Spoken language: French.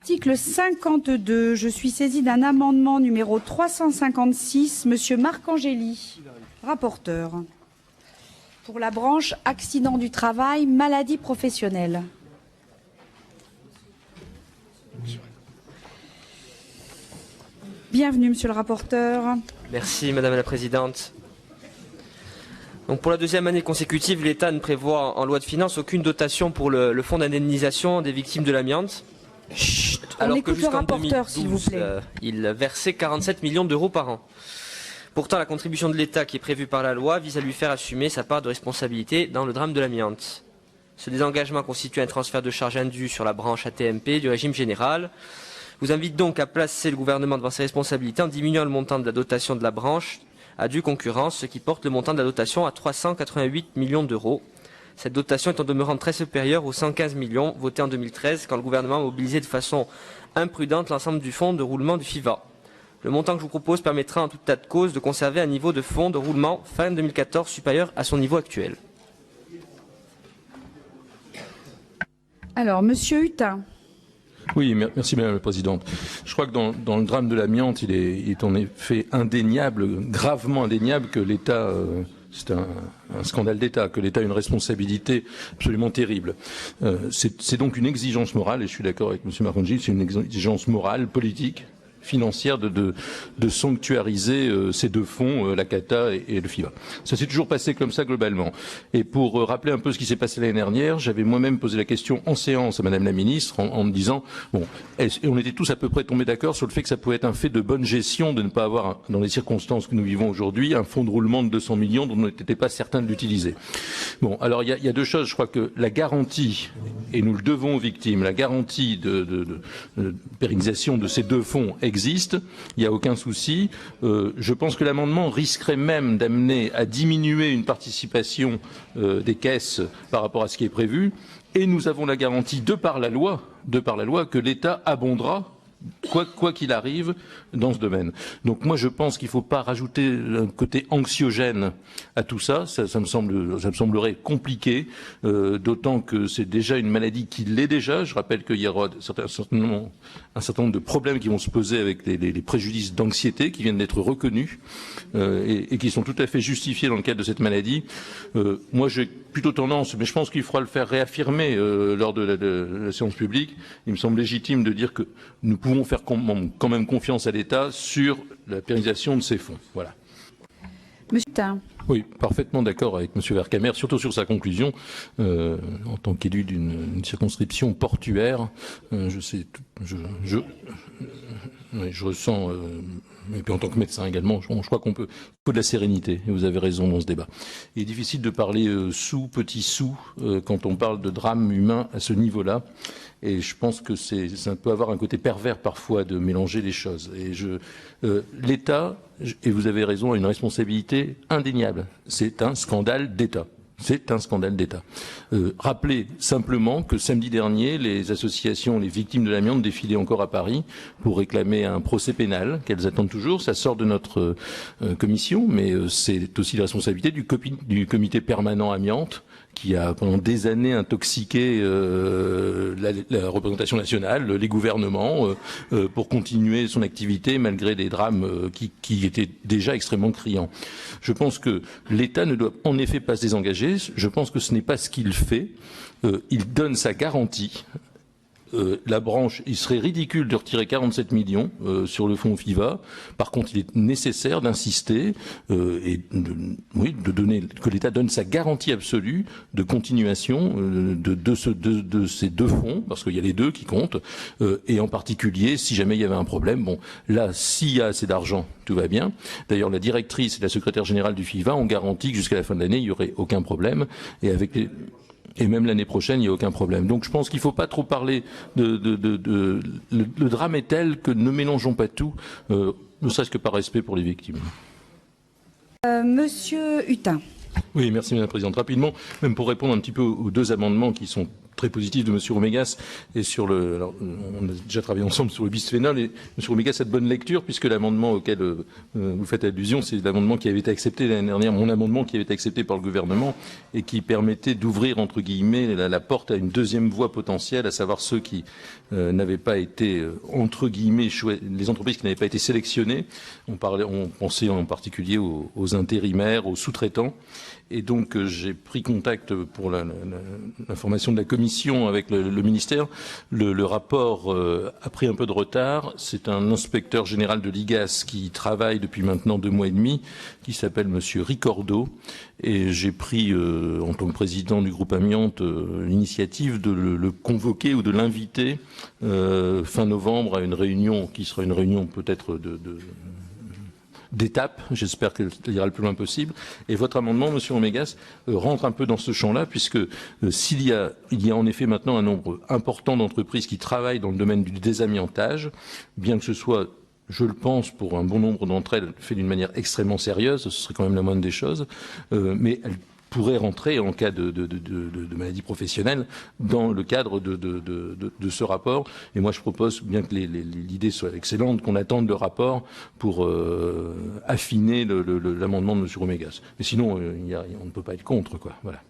Article 52, je suis saisie d'un amendement numéro 356, Monsieur Marc Angeli, rapporteur, pour la branche accident du travail, maladie professionnelle. Bienvenue, Monsieur le rapporteur. Merci, Madame la Présidente. Donc pour la deuxième année consécutive, l'État ne prévoit en loi de finances aucune dotation pour le fonds d'indemnisation des victimes de l'amiante. Alors que jusqu'en 2012, il versait 47 millions d'euros par an. Pourtant, la contribution de l'État qui est prévue par la loi vise à lui faire assumer sa part de responsabilité dans le drame de l'amiante. Ce désengagement constitue un transfert de charges indu sur la branche AT-MP du régime général. Je vous invite donc à placer le gouvernement devant ses responsabilités en diminuant le montant de la dotation de la branche à due concurrence, ce qui porte le montant de la dotation à 388 millions d'euros. Cette dotation est en demeurant très supérieure aux 115 millions votés en 2013 quand le gouvernement a mobilisé de façon imprudente l'ensemble du fonds de roulement du FIVA. Le montant que je vous propose permettra en tout état de cause de conserver un niveau de fonds de roulement fin 2014 supérieur à son niveau actuel. Alors, Monsieur Hutin. Oui, merci Madame la Présidente. Je crois que dans le drame de l'amiante, il est en effet indéniable, gravement indéniable que l'État, c'est un scandale d'État, que l'État a une responsabilité absolument terrible. C'est donc une exigence morale, et je suis d'accord avec Monsieur Marcangeli, c'est une exigence morale, politique, financière de sanctuariser ces deux fonds, la CATA et le FIVA. Ça s'est toujours passé comme ça globalement. Et pour rappeler un peu ce qui s'est passé l'année dernière, j'avais moi-même posé la question en séance à Madame la Ministre en me disant, bon, et on était tous à peu près tombés d'accord sur le fait que ça pouvait être un fait de bonne gestion de ne pas avoir, dans les circonstances que nous vivons aujourd'hui, un fonds de roulement de 200 millions dont on n'était pas certain de l'utiliser. Bon, alors il y a deux choses. Je crois que la garantie, et nous le devons aux victimes, la garantie de pérennisation de ces deux fonds existe, il n'y a aucun souci. Je pense que l'amendement risquerait même d'amener à diminuer une participation des caisses par rapport à ce qui est prévu. Et nous avons la garantie, de par la loi, que l'État abondera quoi qu'il arrive dans ce domaine. Donc moi je pense qu'il ne faut pas rajouter un côté anxiogène à tout ça. Ça me semblerait compliqué, d'autant que c'est déjà une maladie qui l'est déjà. Je rappelle qu'il y aura un certain nombre de problèmes qui vont se poser avec les préjudices d'anxiété qui viennent d'être reconnus et qui sont tout à fait justifiés dans le cadre de cette maladie. Moi j'ai plutôt tendance, mais je pense qu'il faudra le faire réaffirmer lors de la séance publique. Il me semble légitime de dire que nous pouvons faire quand même confiance à l'État sur la pérennisation de ces fonds. Voilà. Monsieur Tain. Oui, parfaitement d'accord avec Monsieur Vercamer, surtout sur sa conclusion. En tant qu'élu d'une circonscription portuaire, je ressens, et puis en tant que médecin également, je crois qu'il faut de la sérénité, et vous avez raison dans ce débat. Il est difficile de parler petit sous, quand on parle de drame humain à ce niveau-là. Et je pense que ça peut avoir un côté pervers parfois de mélanger les choses. Et l'État, et vous avez raison, a une responsabilité indéniable. C'est un scandale d'État. C'est un scandale d'État. Rappelez simplement que samedi dernier, les associations, les victimes de l'amiante défilaient encore à Paris pour réclamer un procès pénal qu'elles attendent toujours. Ça sort de notre commission, mais c'est aussi la responsabilité du comité permanent amiante qui a pendant des années intoxiqué la représentation nationale, les gouvernements, pour continuer son activité malgré des drames qui étaient déjà extrêmement criants. Je pense que l'État ne doit en effet pas se désengager. Je pense que ce n'est pas ce qu'il fait. Il donne sa garantie. La branche, il serait ridicule de retirer 47 millions sur le fonds FIVA. Par contre, il est nécessaire d'insister et de donner que l'État donne sa garantie absolue de continuation de ces deux fonds, parce qu'il y a les deux qui comptent. Et en particulier, si jamais il y avait un problème, bon, là, s'il y a assez d'argent, tout va bien. D'ailleurs, la directrice et la secrétaire générale du FIVA ont garanti que jusqu'à la fin de l'année, il n'y aurait aucun problème. Et même l'année prochaine, il n'y a aucun problème. Donc je pense qu'il ne faut pas trop parler le drame est tel que ne mélangeons pas tout, ne serait-ce que par respect pour les victimes. Monsieur Hutin. Oui, merci Madame la Présidente. Rapidement, même pour répondre un petit peu aux deux amendements qui sont très positif de M. Omégas et sur le. Alors, on a déjà travaillé ensemble sur le bisphénol et M. Omégas a de bonne lecture puisque l'amendement auquel vous faites allusion, c'est l'amendement qui avait été accepté l'année dernière, mon amendement qui avait été accepté par le gouvernement et qui permettait d'ouvrir entre guillemets la porte à une deuxième voie potentielle, à savoir ceux qui n'avaient pas été entre guillemets les entreprises qui n'avaient pas été sélectionnées. On pensait en particulier aux intérimaires, aux sous-traitants. Et donc j'ai pris contact pour l'information de la commission avec le ministère. Le rapport a pris un peu de retard. C'est un inspecteur général de l'IGAS qui travaille depuis maintenant 2 mois et demi, qui s'appelle Monsieur Ricordo. Et j'ai pris, en tant que président du groupe Amiante, l'initiative de le convoquer ou de l'inviter fin novembre à une réunion qui sera une réunion peut-être d'étape, j'espère qu'elle ira le plus loin possible. Et votre amendement, Monsieur Omégas, rentre un peu dans ce champ-là, puisque il y a en effet maintenant un nombre important d'entreprises qui travaillent dans le domaine du désamiantage, bien que ce soit, je le pense, pour un bon nombre d'entre elles, fait d'une manière extrêmement sérieuse, ce serait quand même la moindre des choses, mais elles pourraient rentrer en cas de maladie professionnelle dans le cadre de ce rapport. Et moi, je propose, bien que l'idée soit excellente, qu'on attende le rapport pour affiner l'amendement de M. Omégas. Mais sinon, on ne peut pas être contre, quoi. Voilà.